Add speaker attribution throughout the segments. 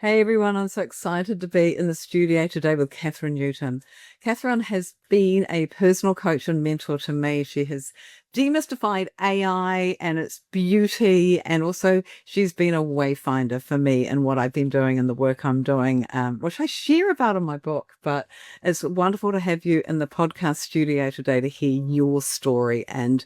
Speaker 1: Hey everyone, I'm so excited to be in the studio today with Catherine Newton. Catherine has been a personal coach and mentor to me. She has demystified AI and its beauty, and also she's been a wayfinder for me in what I've been doing and the work I'm doing, which I share about in my book. But it's wonderful to have you in the podcast studio today to hear your story. And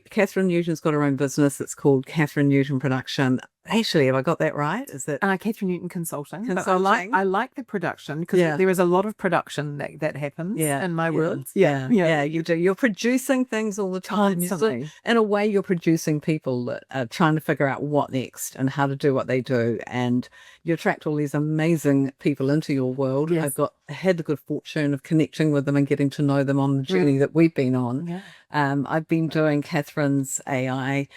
Speaker 1: Catherine Newton's got her own business. It's called Catherine Newton Production. Actually, have I got that right? Is it
Speaker 2: Catherine Newton Consulting? But
Speaker 1: consulting?
Speaker 2: I like the production because there is a lot of production that happens in my world.
Speaker 1: Yeah, you do. You're producing things all the time.
Speaker 2: Constantly.
Speaker 1: In a way, you're producing people that are trying to figure out what next and how to do what they do. And you attract all these amazing people into your world.
Speaker 2: Yes.
Speaker 1: I've had the good fortune of connecting with them and getting to know them on the journey that we've been on.
Speaker 2: Yeah.
Speaker 1: I've been doing Catherine's AI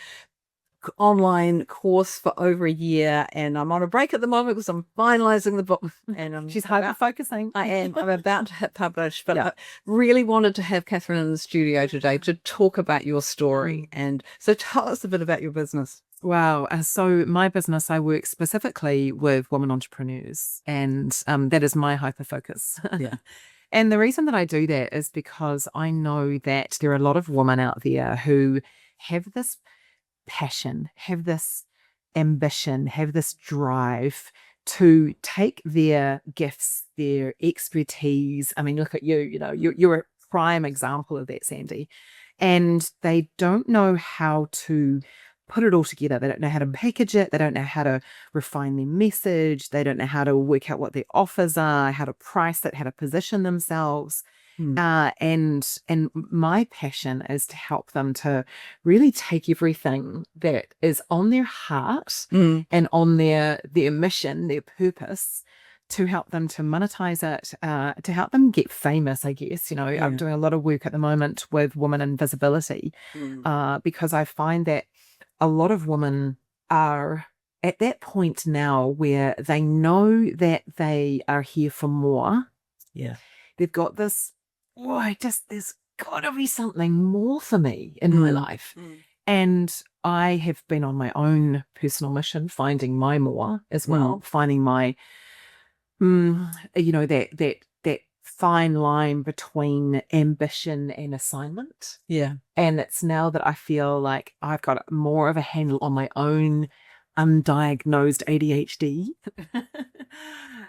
Speaker 1: online course for over a year, and I'm on a break at the moment because I'm finalizing the book, and
Speaker 2: She's hyper focusing.
Speaker 1: I'm about to hit publish, but I really wanted to have Catherine in the studio today to talk about your story. And so tell us a bit about your business.
Speaker 2: Wow. So my business, I work specifically with women entrepreneurs, and that is my hyper focus.
Speaker 1: Yeah.
Speaker 2: And the reason that I do that is because I know that there are a lot of women out there who have this passion, have this ambition, have this drive to take their gifts, their expertise. I mean, look at you, you're a prime example of that, Sandy. And they don't know how to put it all together. They don't know how to package it. They don't know how to refine their message. They don't know how to work out what their offers are, how to price it, how to position themselves. And my passion is to help them to really take everything that is on their heart and on their mission, their purpose, to help them to monetize it, to help them get famous, I guess. I'm doing a lot of work at the moment with women in visibility because I find that a lot of women are at that point now where they know that they are here for more.
Speaker 1: Yeah.
Speaker 2: They've got this, there's got to be something more for me in my life. And I have been on my own personal mission, finding my more as well, finding my, that fine line between ambition and assignment.
Speaker 1: Yeah.
Speaker 2: And it's now that I feel like I've got more of a handle on my own undiagnosed ADHD.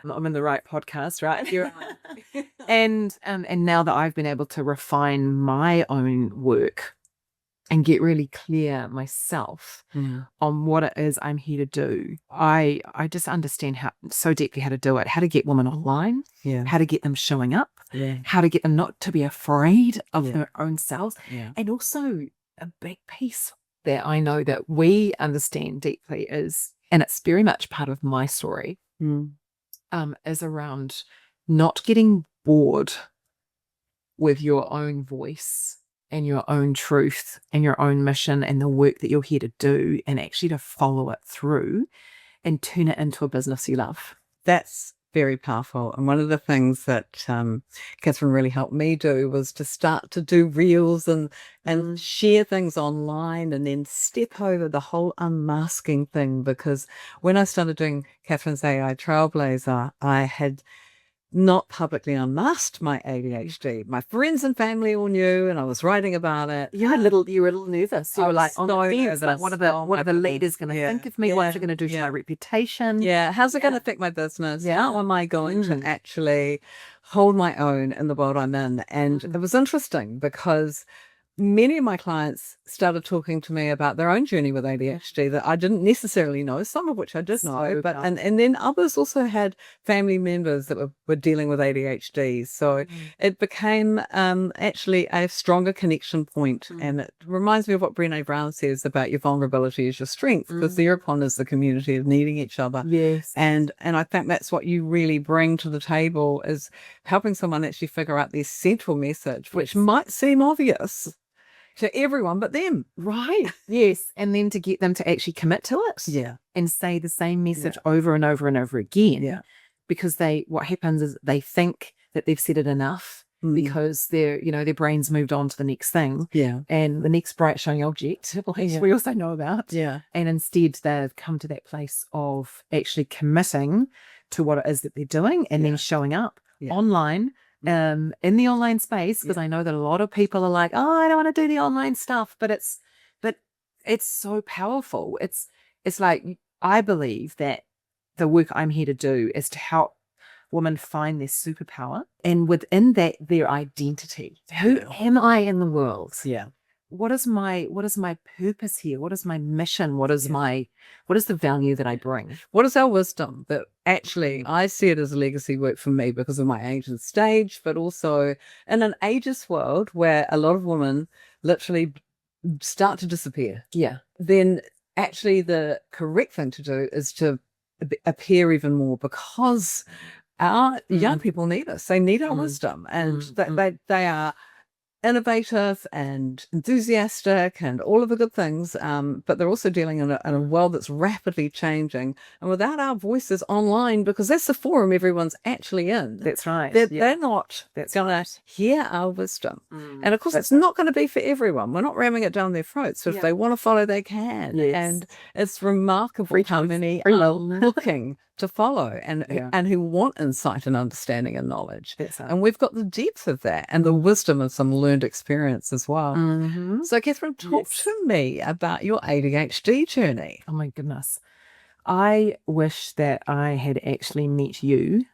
Speaker 2: I'm in the right podcast, right? You're right. And now that I've been able to refine my own work and get really clear myself on what it is I'm here to do, I just understand so deeply how to do it, how to get women online, how to get them showing up, how to get them not to be afraid of their own selves, and also a big piece that I know that we understand deeply is, and it's very much part of my story, is around not getting bored with your own voice and your own truth and your own mission and the work that you're here to do, and actually to follow it through and turn it into a business you love.
Speaker 1: That's very powerful. And one of the things that Catherine really helped me do was to start to do reels and share things online, and then step over the whole unmasking thing. Because when I started doing Catherine's AI Trailblazer, I had not publicly unmasked my ADHD. My friends and family all knew, and I was writing about it.
Speaker 2: You were a little nervous. You were like, on the fence, like, what are the leaders going to think of me? What's it going to do to my reputation?
Speaker 1: Yeah, how's it going to affect my business? How am I going to actually hold my own in the world I'm in? And it was interesting because many of my clients started talking to me about their own journey with ADHD that I didn't necessarily know, some of which I did know, but and then others also had family members that were dealing with ADHD. So it became actually a stronger connection point. And it reminds me of what Brené Brown says about your vulnerability is your strength, because thereupon is the community of needing each other.
Speaker 2: Yes.
Speaker 1: And I think that's what you really bring to the table, is helping someone actually figure out their central message, which might seem obvious to everyone but them.
Speaker 2: Right. Yes. And then to get them to actually commit to it.
Speaker 1: Yeah.
Speaker 2: And say the same message over and over and over again.
Speaker 1: Yeah.
Speaker 2: Because what happens is they think that they've said it enough, because their brains moved on to the next thing.
Speaker 1: Yeah.
Speaker 2: And the next bright shiny object, which we also know about.
Speaker 1: Yeah.
Speaker 2: And instead they've come to that place of actually committing to what it is that they're doing and then showing up online, in the online space. Because I know that a lot of people are like, oh, I don't want to do the online stuff, but it's so powerful. It's like, I believe that the work I'm here to do is to help women find their superpower, and within that, their identity. Who am I in the world?
Speaker 1: Yeah.
Speaker 2: What is my purpose here? What is my mission? What is the value that I bring?
Speaker 1: What is our wisdom? That actually, I see it as a legacy work for me because of my age and stage, but also in an ageist world where a lot of women literally start to disappear.
Speaker 2: Yeah.
Speaker 1: Then actually the correct thing to do is to appear even more, because our young people need us. They need our wisdom, and they are innovative and enthusiastic and all of the good things, but they're also dealing in a world that's rapidly changing, and without our voices online, because that's the forum everyone's actually in.
Speaker 2: That's right.
Speaker 1: They're not going to hear our wisdom. And of course, it's not going to be for everyone. We're not ramming it down their throats. So if they want to follow, they can. And it's remarkable how many are looking to follow and who want insight and understanding and knowledge. And we've got the depth of that and the wisdom of some learned experience as well. So Catherine, talk to me about your ADHD journey.
Speaker 2: Oh my goodness. I wish that I had actually met you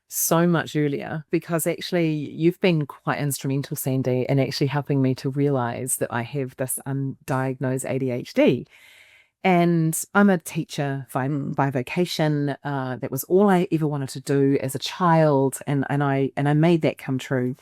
Speaker 2: so much earlier, because actually you've been quite instrumental, Sandy, in actually helping me to realize that I have this undiagnosed ADHD. And I'm a teacher by vocation. That was all I ever wanted to do as a child, and I made that come true.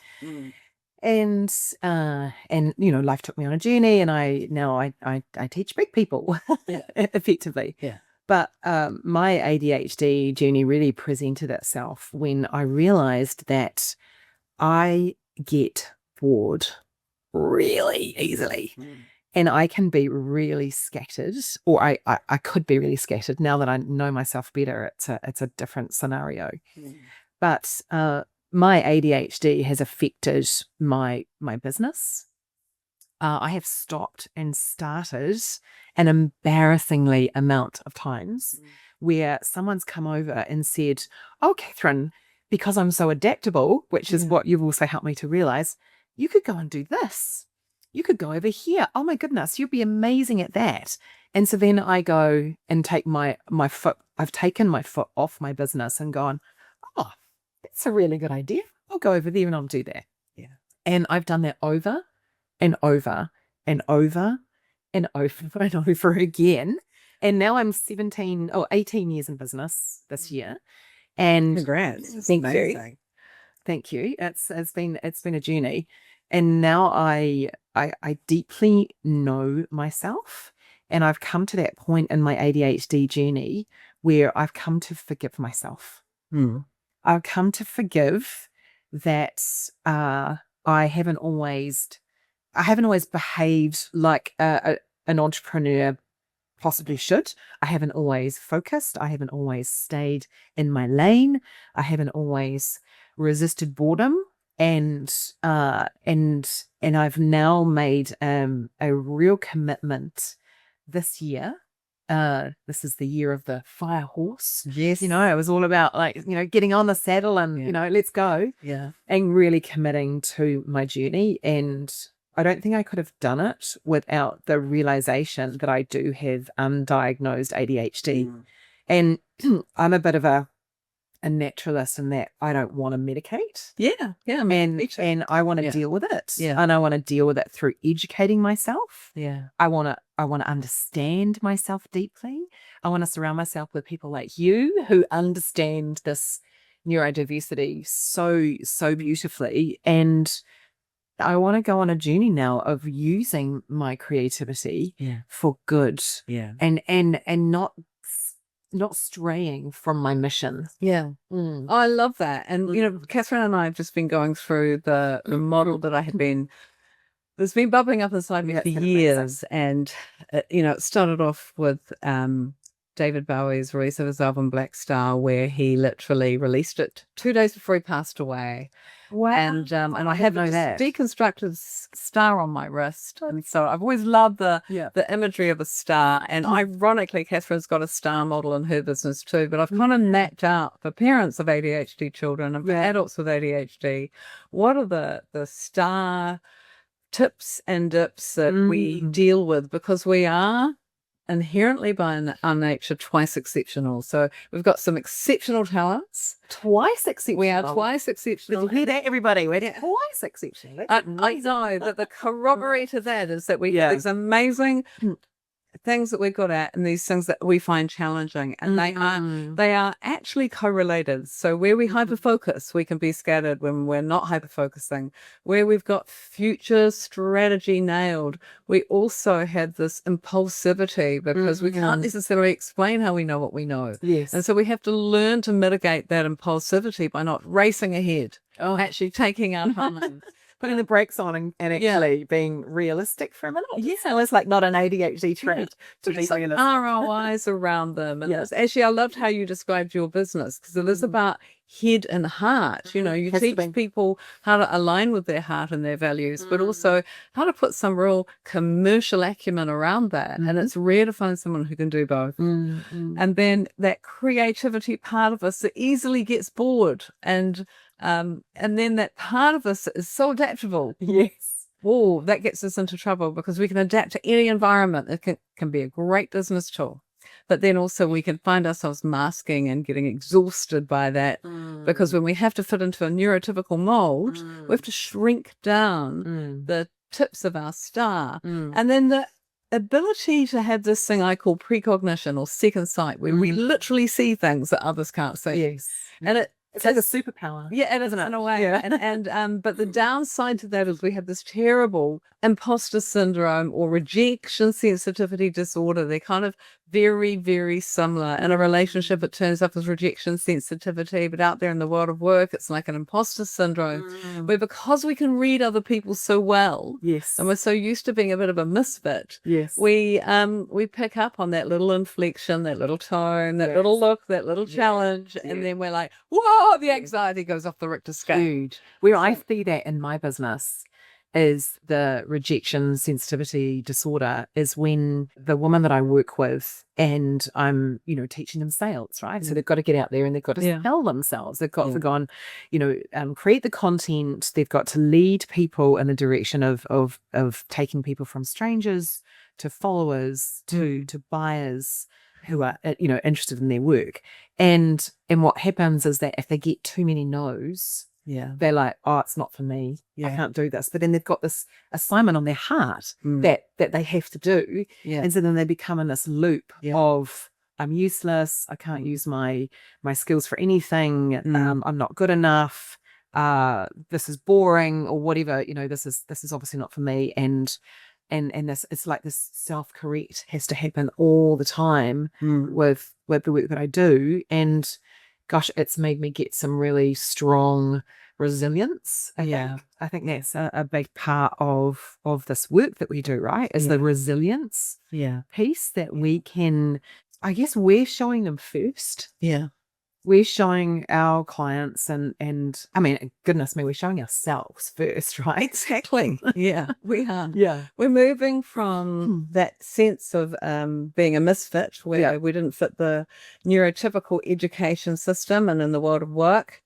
Speaker 2: And life took me on a journey, and I teach big people effectively.
Speaker 1: Yeah.
Speaker 2: But my ADHD journey really presented itself when I realized that I get bored really easily. And I can be really scattered, or I could be really scattered. Now that I know myself better, it's a different scenario. But my ADHD has affected my business. I have stopped and started an embarrassingly amount of times where someone's come over and said, oh, Catherine, because I'm so adaptable, which is what you've also helped me to realize, you could go and do this. You could go over here. Oh my goodness, you'd be amazing at that. And so then I go and take my foot. I've taken my foot off my business and gone, oh, that's a really good idea. I'll go over there and I'll do that.
Speaker 1: Yeah.
Speaker 2: And I've done that over and over and over and over and over again. And now I'm 18 years in business this year. And
Speaker 1: congrats.
Speaker 2: Thank you. Thank you. It's been a journey. And now I deeply know myself, and I've come to that point in my ADHD journey where I've come to forgive myself. I've come to forgive that I haven't always behaved like an entrepreneur possibly should. I haven't always focused. I haven't always stayed in my lane. I haven't always resisted boredom. And I've now made a real commitment this year. This is the year of the fire horse.
Speaker 1: Yes.
Speaker 2: It was all about getting on the saddle and, let's go.
Speaker 1: Yeah.
Speaker 2: And really committing to my journey. And I don't think I could have done it without the realization that I do have undiagnosed ADHD. And I'm a bit of a naturalist in that I don't want to medicate.
Speaker 1: Yeah.
Speaker 2: And I want to deal with it.
Speaker 1: Yeah.
Speaker 2: And I want to deal with it through educating myself.
Speaker 1: Yeah.
Speaker 2: I want to understand myself deeply. I want to surround myself with people like you who understand this neurodiversity so beautifully. And I want to go on a journey now of using my creativity for good.
Speaker 1: Yeah.
Speaker 2: And not straying from my mission.
Speaker 1: Yeah. I love that. And, Catherine and I have just been going through the model that that's been bubbling up inside me for years. And, it started off with David Bowie's release of his album Black Star, where he literally released it 2 days before he passed away.
Speaker 2: Wow.
Speaker 1: And I have
Speaker 2: know
Speaker 1: a
Speaker 2: that.
Speaker 1: deconstructed star on my wrist. And so I've always loved the imagery of a star. And ironically, Catherine's got a star model in her business too. But I've kind of mapped out for parents of ADHD children and for adults with ADHD, what are the star tips and dips that we deal with, because we are inherently by our nature twice exceptional. So we've got some exceptional talents.
Speaker 2: Twice exceptional.
Speaker 1: We are twice exceptional.
Speaker 2: Did you hear that, everybody? We're twice exceptional.
Speaker 1: I know that the corroborate to that is that we have these amazing things that we're good at and these things that we find challenging, and they are actually correlated. So where we hyper focus, we can be scattered when we're not hyper focusing. Where we've got future strategy nailed, we also have this impulsivity because we can't necessarily explain how we know what we know.
Speaker 2: Yes.
Speaker 1: And so we have to learn to mitigate that impulsivity by not racing ahead, actually taking our time.
Speaker 2: Putting the brakes on and actually being realistic for a minute. So it's like not an ADHD trait to be realistic.
Speaker 1: ROIs around them. And actually, I loved how you described your business, because it is about head and heart. You know, you teach people how to align with their heart and their values, but also how to put some real commercial acumen around that. And it's rare to find someone who can do both. And then that creativity part of us that easily gets bored, and then that part of us is so adaptable.
Speaker 2: Yes.
Speaker 1: Oh, that gets us into trouble, because we can adapt to any environment. It can be a great business tool. But then also we can find ourselves masking and getting exhausted by that, because when we have to fit into a neurotypical mold, we have to shrink down the tips of our star. And then the ability to have this thing I call precognition or second sight, where we literally see things that others can't see.
Speaker 2: Yes.
Speaker 1: And
Speaker 2: it's like a superpower.
Speaker 1: Yeah, it is, in a way. Yeah. But the downside to that is we have this terrible imposter syndrome or rejection sensitivity disorder. They're kind of very, very similar. In a relationship, it turns up as rejection sensitivity, but out there in the world of work, it's like an imposter syndrome, where because we can read other people so well, and we're so used to being a bit of a misfit, we pick up on that little inflection, that little tone, that little look, that little challenge, and then we're like, whoa, the anxiety goes off the Richter scale.
Speaker 2: Huge. Where I see that in my business is the rejection sensitivity disorder is when the woman that I work with, and I'm, teaching them sales, right? So they've got to get out there and they've got to sell themselves. They've got to go on, create the content. They've got to lead people in the direction of taking people from strangers to followers to buyers who are, interested in their work. And what happens is that if they get too many no's, they're like, oh, it's not for me. I can't do this. But then they've got this assignment on their heart that they have to do. And so then they become in this loop of, I'm useless. I can't use my skills for anything. I'm not good enough. This is boring, or whatever. This is obviously not for me. And this, it's like this self-correct has to happen all the time with the work that I do. And gosh, it's made me get some really strong resilience. I think that's a big part of this work that we do, right? Is the resilience piece that we can, I guess we're showing them first. We're showing our clients and I mean, goodness me, we're showing ourselves first, right?
Speaker 1: Exactly. Yeah, we are.
Speaker 2: Yeah.
Speaker 1: We're moving from that sense of being a misfit, where we didn't fit the neurotypical education system and in the world of work.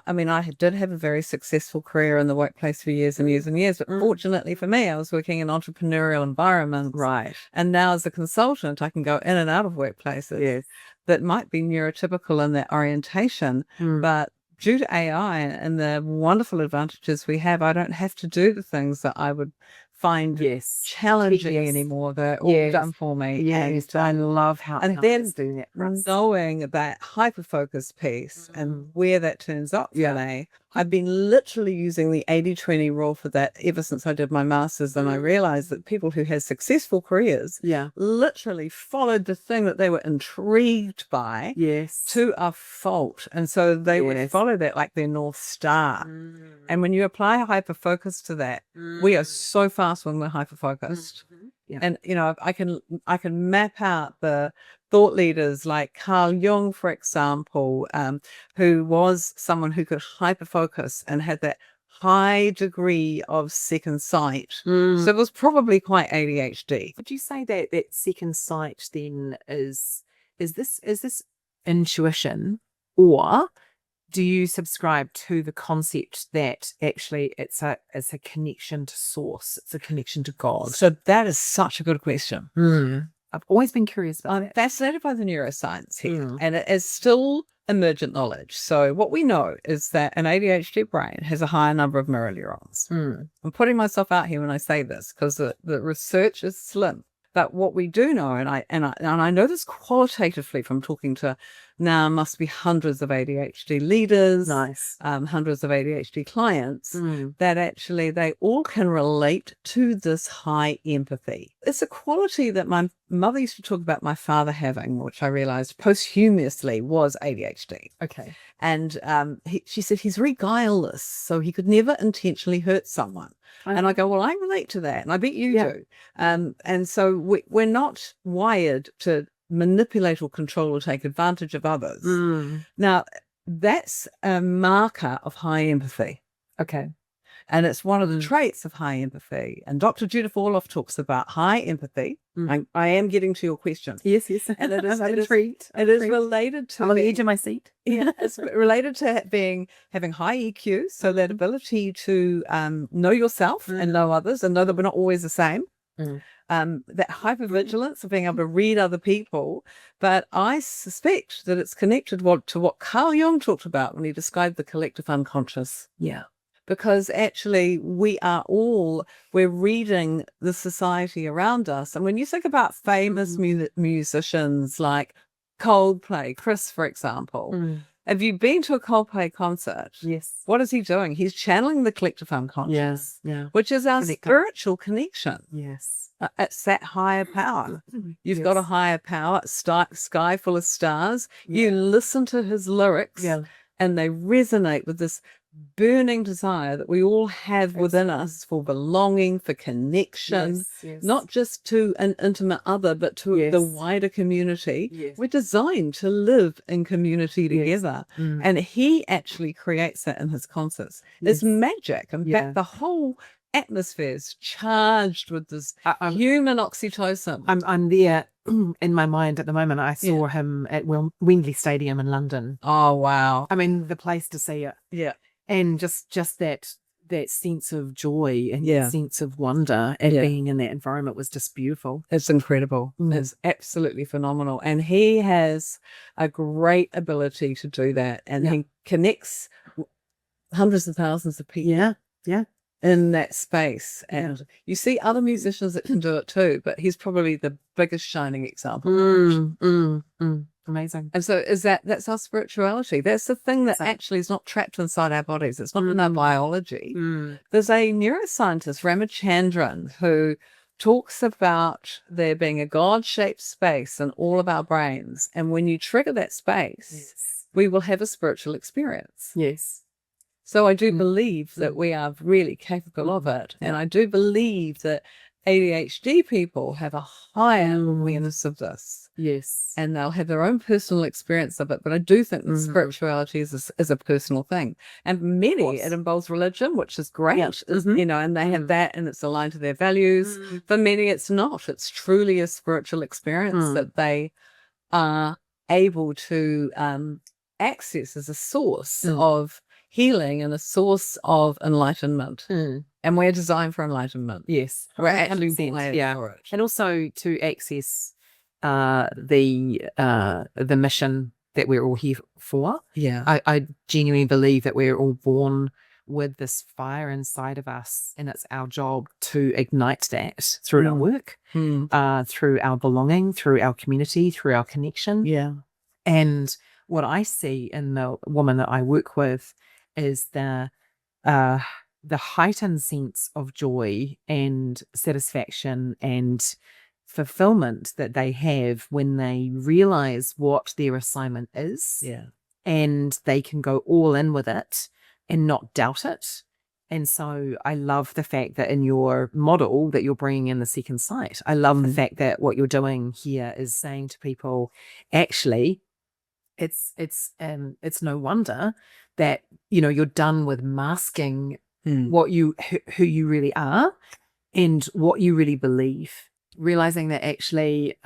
Speaker 1: I mean, I did have a very successful career in the workplace for years and years and years, but fortunately for me, I was working in entrepreneurial environments.
Speaker 2: Right.
Speaker 1: And now as a consultant, I can go in and out of workplaces that might be neurotypical in their orientation, but due to AI and the wonderful advantages we have, I don't have to do the things that I would find challenging anymore. They're all done for me.
Speaker 2: And I love how
Speaker 1: and then
Speaker 2: doing that for us.
Speaker 1: Knowing that hyper-focus piece and where that turns up for me, I've been literally using the 80-20 rule for that ever since I did my master's, and I realized that people who had successful careers literally followed the thing that they were intrigued by to a fault. And so they would follow that like their North Star. And when you apply hyper-focus to that, we are so fast when we're hyper-focused.
Speaker 2: Yeah.
Speaker 1: And, I can map out the thought leaders like Carl Jung, for example, who was someone who could hyper focus and had that high degree of second sight. So it was probably quite ADHD.
Speaker 2: Would you say that that second sight then is this intuition, or do you subscribe to the concept that actually it's a connection to source, it's a connection to God?
Speaker 1: So that is such a good question.
Speaker 2: I've always been curious about
Speaker 1: I'm
Speaker 2: that.
Speaker 1: fascinated by the neuroscience here, and it is still emergent knowledge. So what we know is that an ADHD brain has a higher number of mirror neurons. I'm putting myself out here when I say this because the research is slim. But what we do know, and I know this qualitatively from talking to now must be hundreds of ADHD leaders, hundreds of ADHD clients, that actually they all can relate to this high empathy. It's a quality that my mother used to talk about my father having, which I realized posthumously was ADHD.
Speaker 2: Okay.
Speaker 1: And she said he's very guileless, so he could never intentionally hurt someone. And I go, well, I relate to that, and I bet you do. And so we're not wired to manipulate or control or take advantage of others. Now, that's a marker of high empathy.
Speaker 2: Okay.
Speaker 1: And it's one of the traits of high empathy. And Dr. Judith Orloff talks about high empathy. I am getting to your question.
Speaker 2: Yes.
Speaker 1: And it is,
Speaker 2: I'm intrigued.
Speaker 1: It is related to...
Speaker 2: I'm on the edge of my seat.
Speaker 1: Yeah, it's related to having high EQ, so that ability to know yourself and know others and know that we're not always the same. That hypervigilance of being able to read other people. But I suspect that it's connected to what Carl Jung talked about when he described the collective unconscious.
Speaker 2: Yeah.
Speaker 1: Because actually we're reading the society around us. And when you think about famous musicians like Coldplay, Chris, for example, have you been to a Coldplay concert?
Speaker 2: Yes.
Speaker 1: What is he doing? He's channeling the collective unconscious, which is our spiritual connection.
Speaker 2: Yes.
Speaker 1: It's that higher power. You've got a higher power, sky full of stars. You listen to his lyrics and they resonate with this burning desire that we all have within us for belonging, for connection, not just to an intimate other, but to the wider community. We're designed to live in community together. And he actually creates that in his concerts. It's magic. In fact, the whole atmosphere is charged with this human oxytocin.
Speaker 2: I'm there in my mind at the moment. I saw him at Wembley Stadium in London.
Speaker 1: Oh, wow.
Speaker 2: I mean, the place to see it.
Speaker 1: Yeah.
Speaker 2: And just that sense of joy and that sense of wonder at being in that environment was just beautiful.
Speaker 1: It's incredible. It's absolutely phenomenal. And he has a great ability to do that. And he connects hundreds of thousands of people in that space. And you see other musicians that can do it too, but he's probably the biggest shining example.
Speaker 2: Amazing.
Speaker 1: And so that's our spirituality. That's the thing that actually is not trapped inside our bodies. It's not in our biology. There's a neuroscientist, Ramachandran, who talks about there being a God-shaped space in all of our brains. And when you trigger that space, we will have a spiritual experience.
Speaker 2: Yes.
Speaker 1: So I do believe that we are really capable of it. And I do believe that ADHD people have a higher awareness of this.
Speaker 2: Yes.
Speaker 1: And they'll have their own personal experience of it. But I do think that spirituality is a personal thing. And many, it involves religion, which is great, and they have that and it's aligned to their values. For many, it's not. It's truly a spiritual experience that they are able to access as a source of healing and a source of enlightenment. And we're designed for enlightenment.
Speaker 2: Yes.
Speaker 1: We're actually wired for it.
Speaker 2: And also to access the mission that we're all here for.
Speaker 1: Yeah.
Speaker 2: I genuinely believe that we're all born with this fire inside of us, and it's our job to ignite that through our work, through our belonging, through our community, through our connection.
Speaker 1: Yeah.
Speaker 2: And what I see in the woman that I work with is the heightened sense of joy and satisfaction and fulfillment that they have when they realize what their assignment is, and they can go all in with it and not doubt it And so I love the fact that in your model that you're bringing in the second sight. I love the fact that what you're doing here is saying to people, actually, it's no wonder that, you know, you're done with masking what who you really are and what you really believe, realizing that actually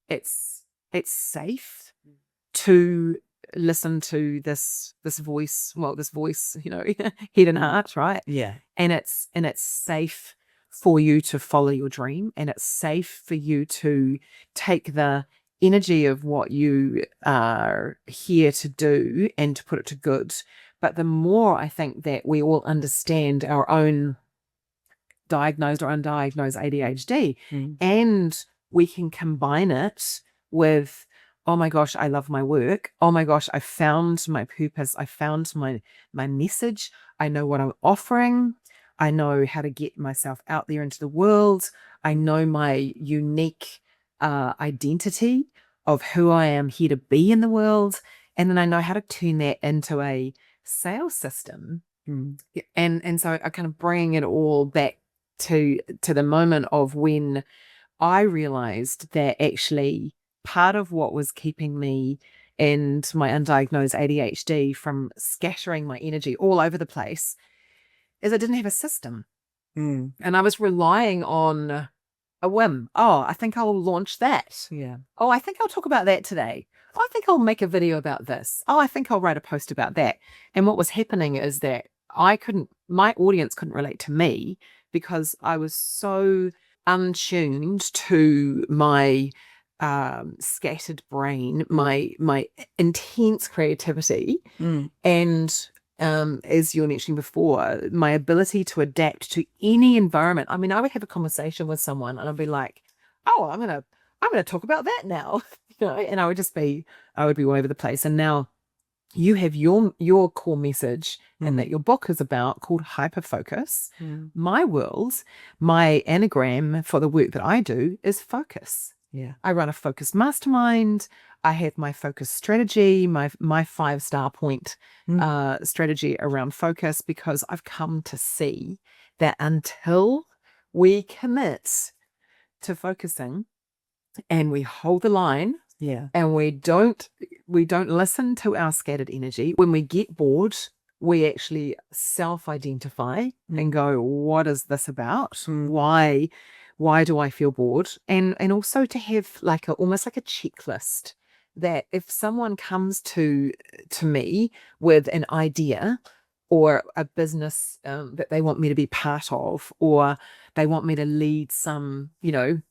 Speaker 2: it's safe to listen to this voice, you know, head and heart, right?
Speaker 1: Yeah.
Speaker 2: And it's safe for you to follow your dream, and it's safe for you to take the energy of what you are here to do and to put it to good. But the more I think that we all understand our own diagnosed or undiagnosed ADHD, and we can combine it with, oh my gosh, I love my work. Oh my gosh, I found my purpose. I found my message. I know what I'm offering. I know how to get myself out there into the world. I know my unique identity of who I am here to be in the world. And then I know how to turn that into a sales system. And so I kind of bring it all back to the moment of when I realized that actually part of what was keeping me and my undiagnosed ADHD from scattering my energy all over the place is I didn't have a system. And I was relying on a whim. Oh, I think I'll launch that.
Speaker 1: Yeah.
Speaker 2: Oh, I think I'll talk about that today. Oh, I think I'll make a video about this. Oh, I think I'll write a post about that. And what was happening is that my audience couldn't relate to me because I was so untuned to my scattered brain, my intense creativity, and as you were mentioning before, my ability to adapt to any environment. I mean, I would have a conversation with someone and I'd be like, "Oh, I'm gonna talk about that now," you know, and I would be all over the place. And now you have your core message, and that your book is about, called Hyperfocus. My world, my anagram for the work that I do is focus.
Speaker 1: Yeah.
Speaker 2: I run a focus mastermind. I have my focus strategy, my 5-star point strategy around focus, because I've come to see that until we commit to focusing and we hold the line, and we don't listen to our scattered energy, when we get bored, we actually self-identify and go, what is this about? Why do I feel bored? And also to have like almost like a checklist, that if someone comes to me with an idea or a business that they want me to be part of, or they want me to lead some, you know,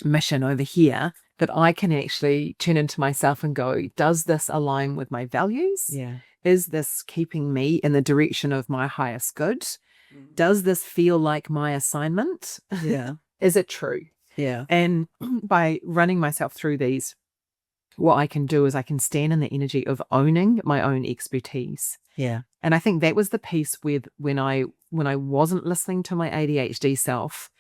Speaker 2: mission over here, that I can actually tune into myself and go, does this align with my values?
Speaker 1: Yeah.
Speaker 2: Is this keeping me in the direction of my highest good? Does this feel like my assignment?
Speaker 1: Yeah.
Speaker 2: Is it true?
Speaker 1: Yeah.
Speaker 2: And by running myself through these, what I can do is I can stand in the energy of owning my own expertise.
Speaker 1: Yeah.
Speaker 2: And I think that was the piece with when I wasn't listening to my ADHD self,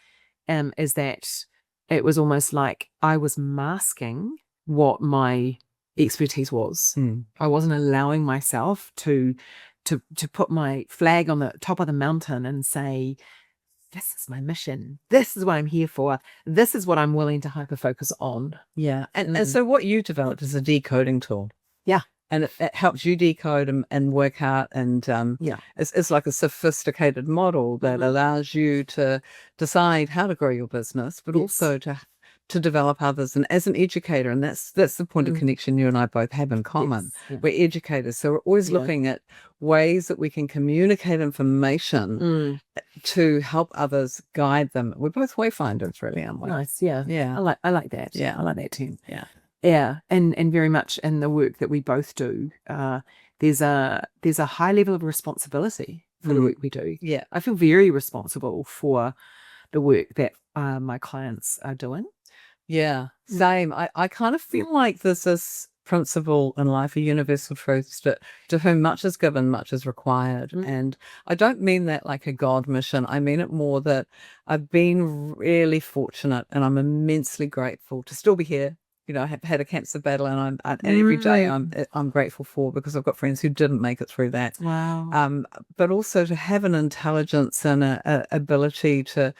Speaker 2: is that it was almost like I was masking what my expertise was. I wasn't allowing myself to put my flag on the top of the mountain and say, this is my mission. This is what I'm here for. This is what I'm willing to hyper-focus on.
Speaker 1: Yeah. And so what you developed is a decoding tool.
Speaker 2: Yeah.
Speaker 1: And it helps you decode and work out. And it's like a sophisticated model that allows you to decide how to grow your business, but also to develop others. And as an educator, and that's the point of connection you and I both have in common. We're educators. So we're always looking at ways that we can communicate information to help others, guide them. We're both wayfinders, really, aren't we?
Speaker 2: Nice. Yeah.
Speaker 1: Yeah.
Speaker 2: I like that.
Speaker 1: Yeah.
Speaker 2: I like that too.
Speaker 1: Yeah.
Speaker 2: Yeah. And very much in the work that we both do, there's a high level of responsibility for the work we do.
Speaker 1: Yeah.
Speaker 2: I feel very responsible for the work that my clients are doing.
Speaker 1: Yeah, same. I kind of feel like there's this principle in life, a universal truth, that to whom much is given, much is required. And I don't mean that like a God mission. I mean it more that I've been really fortunate, and I'm immensely grateful to still be here, have had a cancer battle, and every day I'm grateful for, because I've got friends who didn't make it through that.
Speaker 2: Wow.
Speaker 1: But also to have an intelligence and a ability to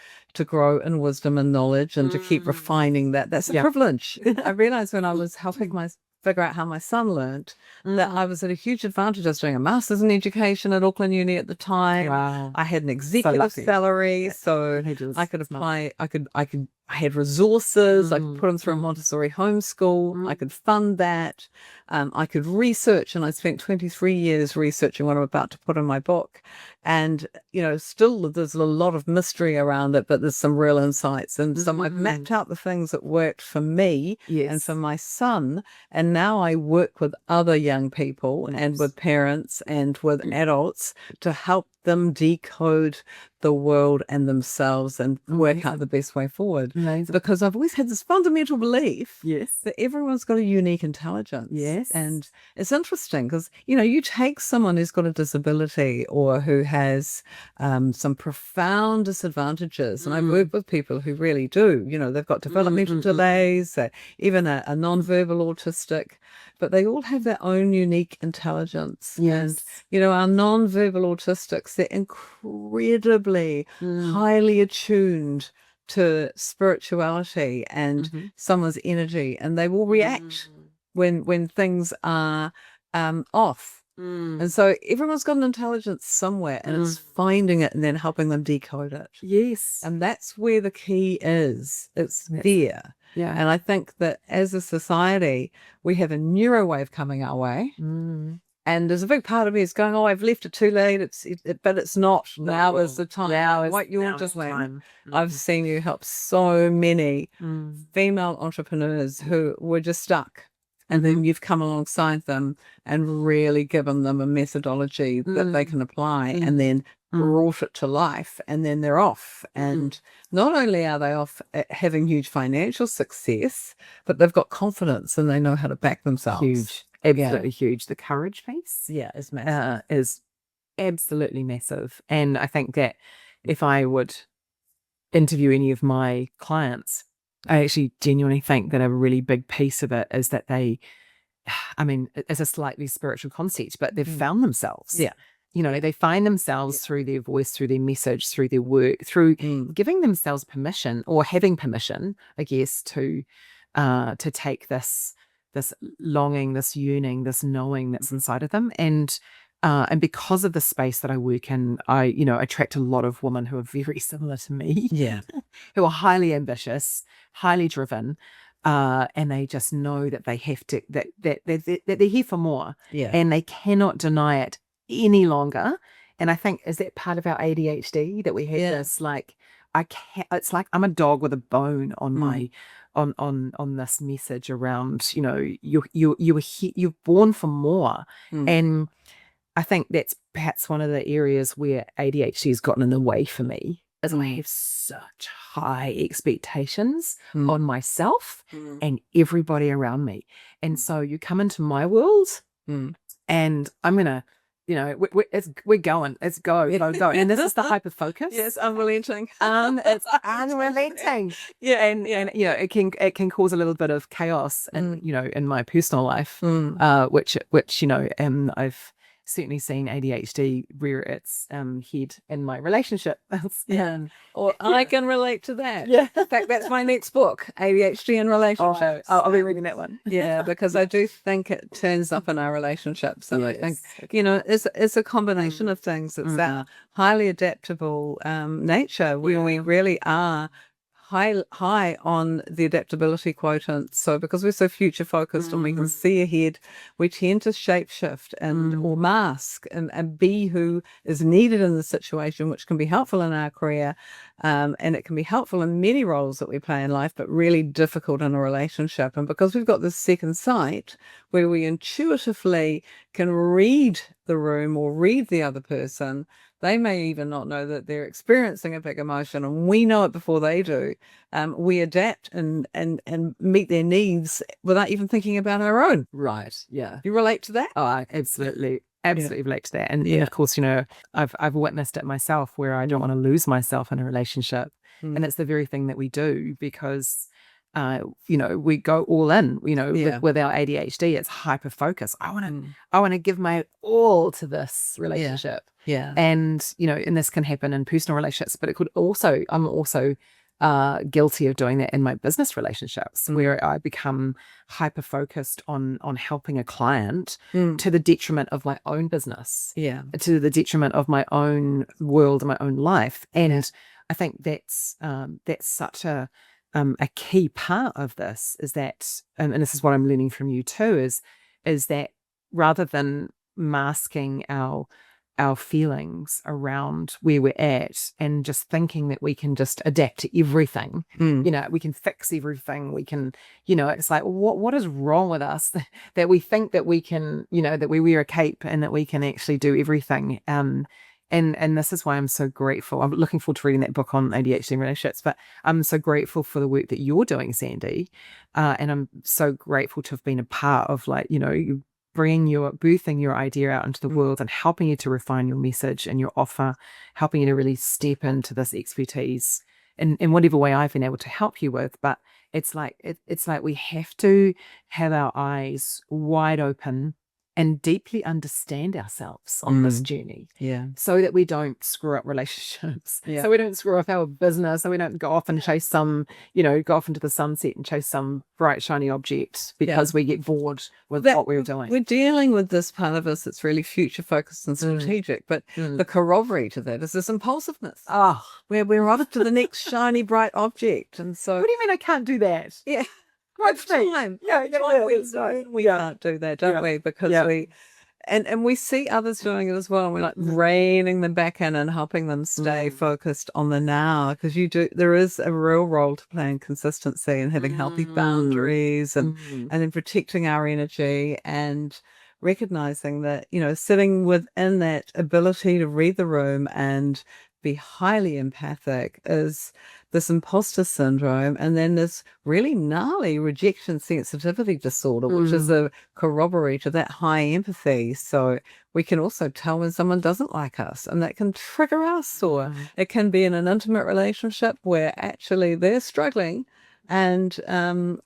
Speaker 1: grow in wisdom and knowledge, and to keep refining that's a privilege. I realized when I was helping figure out how my son learnt, that I was at a huge advantage. I was doing a master's in education at Auckland Uni at the time.
Speaker 2: Wow.
Speaker 1: I had an executive salary, so I could apply. I had resources. I could put him through a Montessori homeschool. I could fund that. I could research, and I spent 23 years researching what I'm about to put in my book. And, still there's a lot of mystery around it, but there's some real insights. And so I've mapped out the things that worked for me and for my son. And now I work with other young people and with parents and with adults to help them decode the world and themselves and work out the best way forward.
Speaker 2: Amazing.
Speaker 1: Because I've always had this fundamental belief
Speaker 2: Yes.
Speaker 1: that everyone's got a unique intelligence.
Speaker 2: Yes.
Speaker 1: And it's interesting because, you take someone who's got a disability or who has some profound disadvantages. And I work with people who really do, they've got developmental delays, even a non-verbal autistic, but they all have their own unique intelligence.
Speaker 2: Yes.
Speaker 1: And, our non-verbal autistics, they're incredibly highly attuned to spirituality and someone's energy, and they will react when things are off. And so everyone's got an intelligence somewhere, and it's finding it and then helping them decode it.
Speaker 2: Yes.
Speaker 1: And that's where the key is. It's there.
Speaker 2: Yeah.
Speaker 1: And I think that as a society, we have a neurowave coming our way. And there's a big part of me is going, I've left it too late. But it's not. Now is the time. What you're doing. I've seen you help so many female entrepreneurs who were just stuck. And then you've come alongside them and really given them a methodology that they can apply, and then brought it to life, and then they're off. And not only are they off having huge financial success, but they've got confidence and they know how to back themselves.
Speaker 2: Huge. Absolutely huge. The courage piece
Speaker 1: is massive.
Speaker 2: Is absolutely massive. And I think that if I would interview any of my clients, I actually genuinely think that a really big piece of it is that it's a slightly spiritual concept, but they've found themselves.
Speaker 1: Yeah.
Speaker 2: They find themselves through their voice, through their message, through their work, through giving themselves permission, or having permission, I guess, to take this longing, this yearning, this knowing that's inside of them. And because of the space that I work in, I attract a lot of women who are very similar to me.
Speaker 1: Yeah.
Speaker 2: Who are highly ambitious, highly driven, and they just know that they have to, that they're here for more.
Speaker 1: Yeah.
Speaker 2: And they cannot deny it any longer. And I think, is that part of our ADHD, that we have this, like, it's like I'm a dog with a bone on my on this message around, you're born for more. And I think that's perhaps one of the areas where ADHD has gotten in the way for me, is I have such high expectations on myself and everybody around me. And so you come into my world and I'm going to, we're going, let's go. And this is the hyper focus.
Speaker 1: Yes, unrelenting.
Speaker 2: It's unrelenting.
Speaker 1: Yeah.
Speaker 2: And it can cause a little bit of chaos and, in my personal life, which I've certainly seen ADHD rear its head in my relationship.
Speaker 1: Or I can relate to that.
Speaker 2: Yeah.
Speaker 1: In fact, that's my next book, ADHD in relationships.
Speaker 2: I'll be reading that one.
Speaker 1: Yeah, because I do think it turns up in our relationships. And I think, it's a combination of things. It's our highly adaptable nature, where we really are high on the adaptability quotient. So because we're so future focused and we can see ahead, we tend to shapeshift or mask and be who is needed in the situation, which can be helpful in our career, and it can be helpful in many roles that we play in life, but really difficult in a relationship. And because we've got this second sight where we intuitively can read the room or read the other person, they may even not know that they're experiencing a big emotion, and we know it before they do. We adapt and meet their needs without even thinking about our own.
Speaker 2: Right. Yeah.
Speaker 1: You relate to that?
Speaker 2: Oh, I absolutely relate to that. And of course, I've witnessed it myself, where I don't want to lose myself in a relationship. And it's the very thing that we do, because we go all in,
Speaker 1: Yeah.
Speaker 2: with our ADHD, it's hyper focus. I want to give my all to this relationship.
Speaker 1: Yeah.
Speaker 2: And, and this can happen in personal relationships, but I'm also guilty of doing that in my business relationships, where I become hyper focused on helping a client to the detriment of my own business, to the detriment of my own world and my own life. And I think that's such a key part of this, is that, and this is what I'm learning from you too, is that rather than masking our feelings around where we're at and just thinking that we can just adapt to everything, we can fix everything, we can, it's like, what is wrong with us that we think that we can, that we wear a cape and that we can actually do everything. And this is why I'm so grateful. I'm looking forward to reading that book on ADHD and relationships, but I'm so grateful for the work that you're doing, Sandy. And I'm so grateful to have been a part of, birthing your idea out into the world and helping you to refine your message and your offer, helping you to really step into this expertise in whatever way I've been able to help you with. But it's like we have to have our eyes wide open and deeply understand ourselves on this journey, so that we don't screw up relationships, so we don't screw up our business, so we don't go off and chase go off into the sunset and chase some bright shiny object because we get bored with what we're doing.
Speaker 1: We're dealing with this part of us that's really future focused and strategic, but the corollary to that is this impulsiveness. Where we're off to the next shiny bright object, and so
Speaker 2: what do you mean I can't do that?
Speaker 1: Yeah.
Speaker 2: Time.
Speaker 1: We can't do that, don't we? Because we and we see others doing it as well, and we're like reining them back in and helping them stay focused on the now, because there is a real role to play in consistency and having healthy boundaries and in protecting our energy and recognizing that, sitting within that ability to read the room and be highly empathic is this imposter syndrome, and then this really gnarly rejection sensitivity disorder, which is a corroboree to that high empathy. So we can also tell when someone doesn't like us, and that can trigger us, or it can be in an intimate relationship where actually they're struggling and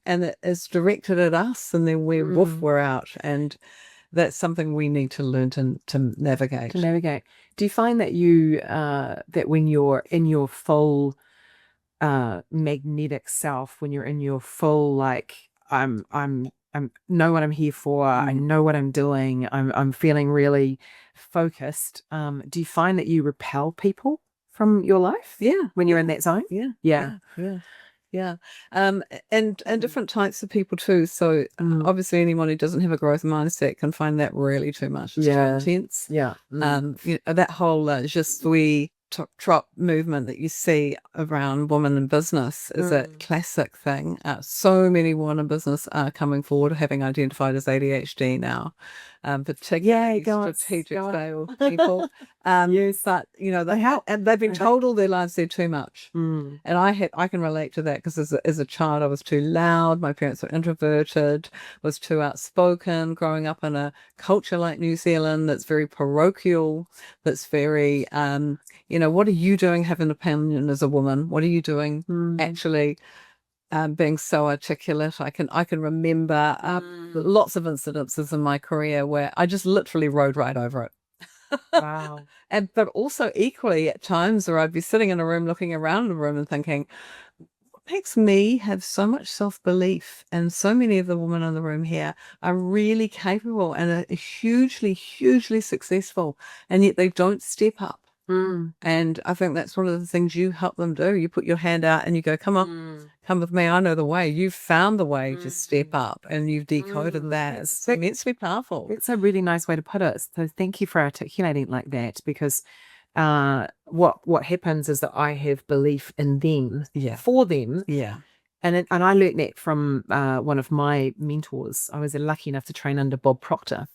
Speaker 1: it is directed at us, and then we're out. And that's something we need to learn to navigate.
Speaker 2: Do you find that that when you're in your full magnetic self, when you're in your full I'm know what I'm here for, I know what I'm doing, I'm feeling really focused, do you find that you repel people from your life when you're in that zone? And different types of people too. So obviously anyone who doesn't have a growth mindset can find that really too much. It's too intense. That whole je suis trop movement that you see around women in business is a classic thing. So many women in business are coming forward having identified as ADHD now, particularly strategic sales people. But they've been told all their lives they're too much, and I can relate to that, because as a child I was too loud. My parents were introverted, was too outspoken. Growing up in a culture like New Zealand that's very parochial, that's very what are you doing having an opinion as a woman? What are you doing actually being so articulate? I can remember lots of incidences in my career where I just literally rode right over it. Wow.
Speaker 1: But also equally at times where I'd be sitting in a room, looking around the room and thinking, what makes me have so much self-belief? And so many of the women in the room here are really capable and are hugely, hugely successful, and yet they don't step up. And I think that's one of the things you help them do. You put your hand out and you go, come on, come with me. I know the way. You've found the way to step up, and you've decoded that. It's immensely powerful.
Speaker 2: It's a really nice way to put it. So thank you for articulating it like that, because what happens is that I have belief in them, for them. And I learned that from one of my mentors. I was lucky enough to train under Bob Proctor.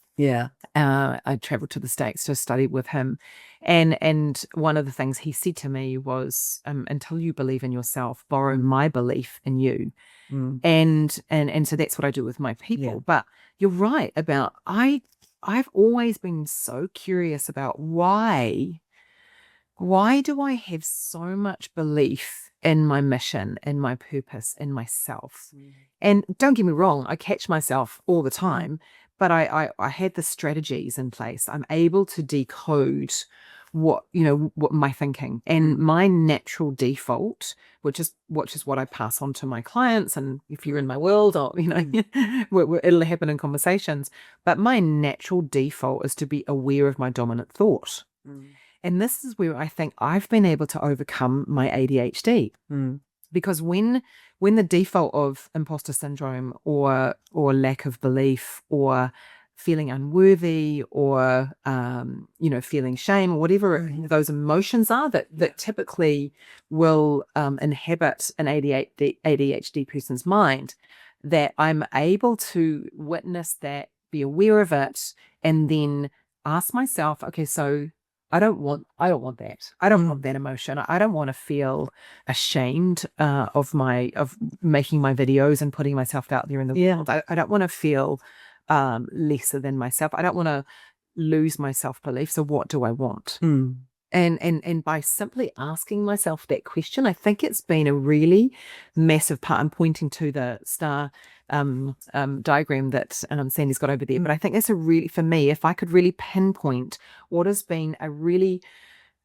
Speaker 2: I traveled to the States to study with him, and one of the things he said to me was, until you believe in yourself, borrow my belief in you. And so that's what I do with my people. But you're right about I've always been so curious about why why do I have so much belief in my mission, in my purpose, in myself? And don't get me wrong, I catch myself all the time, but I had the strategies in place. I'm able to decode what my thinking, and my natural default, which is what I pass on to my clients. And if you're in my world, or it'll happen in conversations. But my natural default is to be aware of my dominant thought. And this is where I think I've been able to overcome my ADHD. Because when the default of imposter syndrome or lack of belief or feeling unworthy or feeling shame, or whatever those emotions are that typically will inhabit an ADHD person's mind, that I'm able to witness that, be aware of it, and then ask myself, okay, so I don't want that. I don't want that emotion. I don't want to feel ashamed of making my videos and putting myself out there in the world. I don't want to feel lesser than myself. I don't want to lose my self-belief. So what do I want? And by simply asking myself that question, I think it's been a really massive part. I'm pointing to the star diagram that Sandy's got over there. But I think that's for me, if I could really pinpoint what has been a really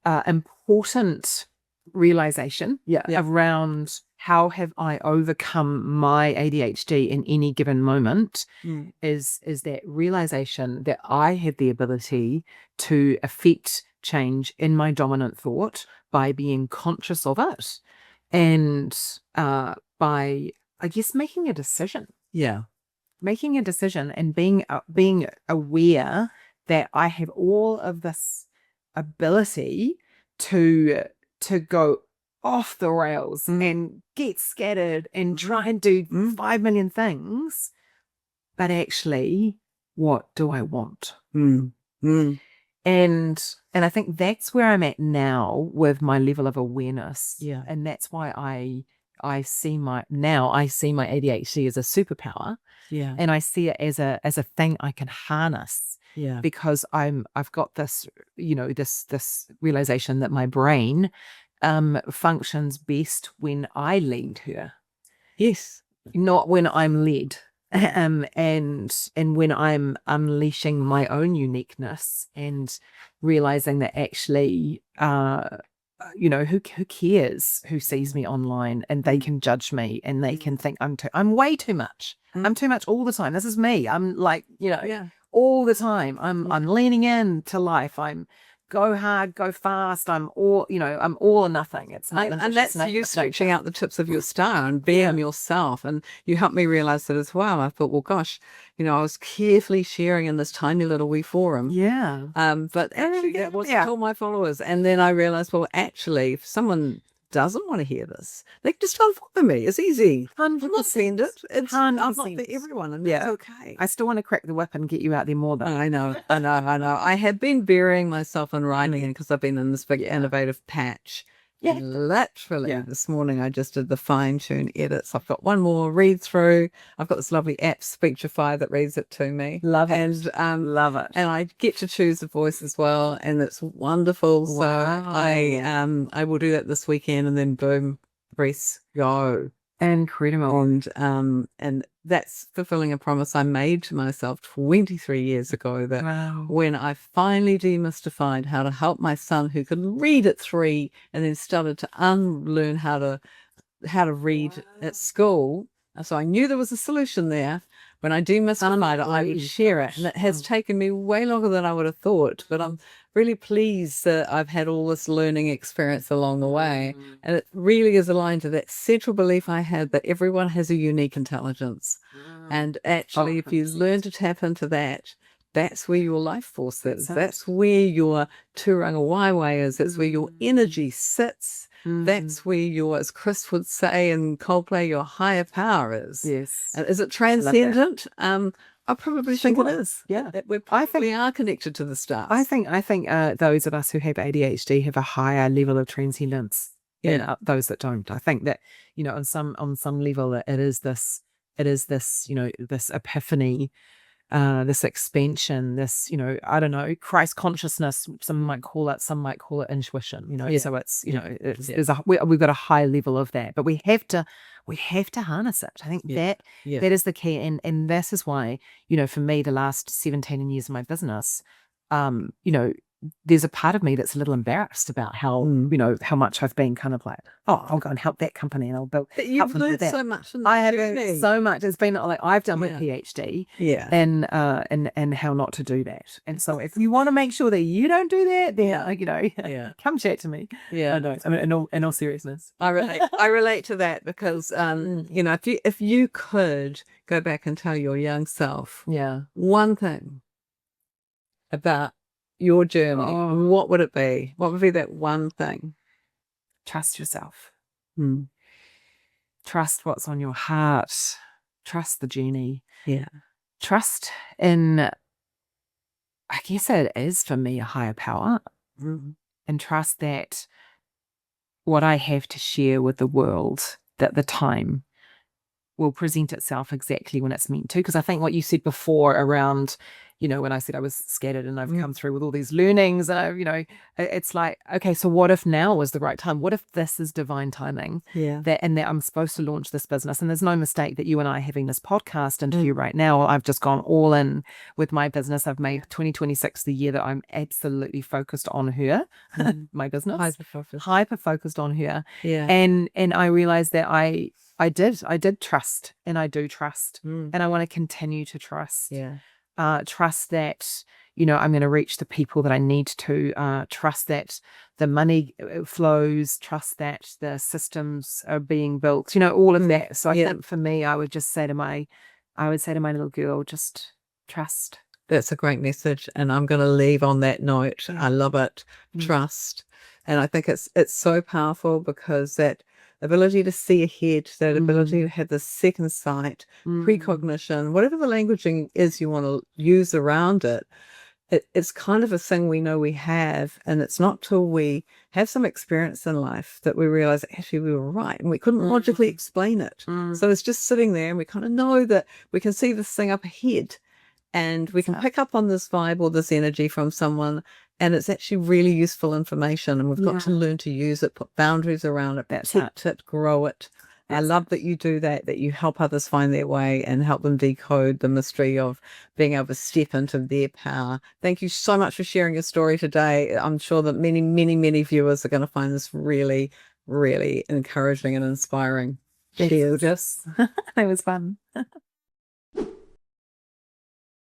Speaker 2: important realization around how have I overcome my ADHD in any given moment, is that realization that I have the ability to affect change in my dominant thought by being conscious of it, and by, I guess, making a decision. Making a decision and being aware that I have all of this ability to go off the rails and get scattered and try and do 5 million things, but actually, what do I want? And I think that's where I'm at now with my level of awareness. And that's why I see my ADHD as a superpower. And I see it as a thing I can harness. Because I've got this, this realization that my brain functions best when I lead her. Not when I'm led. And when I'm unleashing my own uniqueness and realizing that actually, who cares who sees me online, and they can judge me and they can think I'm way too much. I'm too much all the time. This is me. I'm like, all the time. I'm leaning into life. I'm go hard, go fast. I'm all or nothing.
Speaker 1: And that's you stretching out the tips of your star and being yourself. And you helped me realize that as well. I thought, well, gosh, I was carefully sharing in this tiny little wee forum. But actually that wasn't all my followers. And then I realized, well, actually, if someone doesn't want to hear this, they can just unfollow me. It's easy. I'm not send it. It's not for everyone, and it's okay.
Speaker 2: I still want to crack the whip and get you out there more, though.
Speaker 1: I know. I have been burying myself in writing because I've been in this big innovative patch. Literally, this morning I just did the fine-tune edits. I've got one more read through. I've got this lovely app, Speechify, that reads it to me.
Speaker 2: Love it.
Speaker 1: Love it. And I get to choose a voice as well, and it's wonderful.
Speaker 2: Wow.
Speaker 1: So I will do that this weekend, and then boom, press go.
Speaker 2: Incredible.
Speaker 1: And that's fulfilling a promise I made to myself 23 years ago, that when I finally demystified how to help my son, who could read at 3 and then started to unlearn how to read at school. So I knew there was a solution there. When I demystified it, I would share it. And it has taken me way longer than I would have thought. But I'm really pleased that I've had all this learning experience along the way. And it really is aligned to that central belief I had that everyone has a unique intelligence. And actually, if you learn to tap into that, that's where your life force is. That's where your Turanga Waiwai is. That's where your energy sits. That's where your, as Chris would say in Coldplay, your higher power is. And is it transcendent? I probably think it is. That we are connected to the stars.
Speaker 2: I think those of us who have ADHD have a higher level of transcendence than those that don't. I think that on some level it is this this epiphany this expansion, this, I don't know, Christ consciousness, some might call it intuition, so it's, we've got a high level of that, but we have to harness it. I think that is the key. And this is why, for me, the last 17 years of my business, there's a part of me that's a little embarrassed about how, how much I've been kind of like, oh, I'll go and help that company and I'll build.
Speaker 1: But you've learned so much.
Speaker 2: I have learned so much. It's been like I've done my PhD, and how not to do that. And so if you want to make sure that you don't do that, then come chat to me.
Speaker 1: Yeah,
Speaker 2: no, I mean, in all seriousness,
Speaker 1: I relate to that because if you could go back and tell your young self, one thing about your journey, what would it be? What would be that one thing?
Speaker 2: Trust yourself. Trust what's on your heart. Trust the journey.
Speaker 1: Yeah.
Speaker 2: Trust in, I guess it is for me, a higher power. And trust that what I have to share with the world, that the time will present itself exactly when it's meant to. Because I think what you said before around, when I said I was scattered and I've come through with all these learnings, and it's like, okay, so what if now is the right time? What if this is divine timing? That I'm supposed to launch this business, and there's no mistake that you and I are having this podcast interview right now. I've just gone all in with my business. I've made 2026 the year that I'm absolutely focused on her, my business, hyper focused on her. And I realized that I did trust, and I do trust, and I want to continue to trust. Trust that, I'm going to reach the people that I need to, trust that the money flows, trust that the systems are being built, all of that. So I think for me, I would say to my little girl, just trust.
Speaker 1: That's a great message. And I'm going to leave on that note. I love it. Trust. And I think it's so powerful because that ability to see ahead, that ability to have the second sight, precognition, whatever the languaging is you want to use around it, it's kind of a thing we know we have. And it's not till we have some experience in life that we realize actually we were right and we couldn't logically explain it. So it's just sitting there and we kind of know that we can see this thing up ahead and we can pick up on this vibe or this energy from someone. And it's actually really useful information, and we've got to learn to use it, put boundaries around it, protect it, grow it. I love that you do that you help others find their way and help them decode the mystery of being able to step into their power. Thank you so much for sharing your story today. I'm sure that many, many, many viewers are going to find this really, really encouraging and inspiring.
Speaker 2: Cheers. It was fun.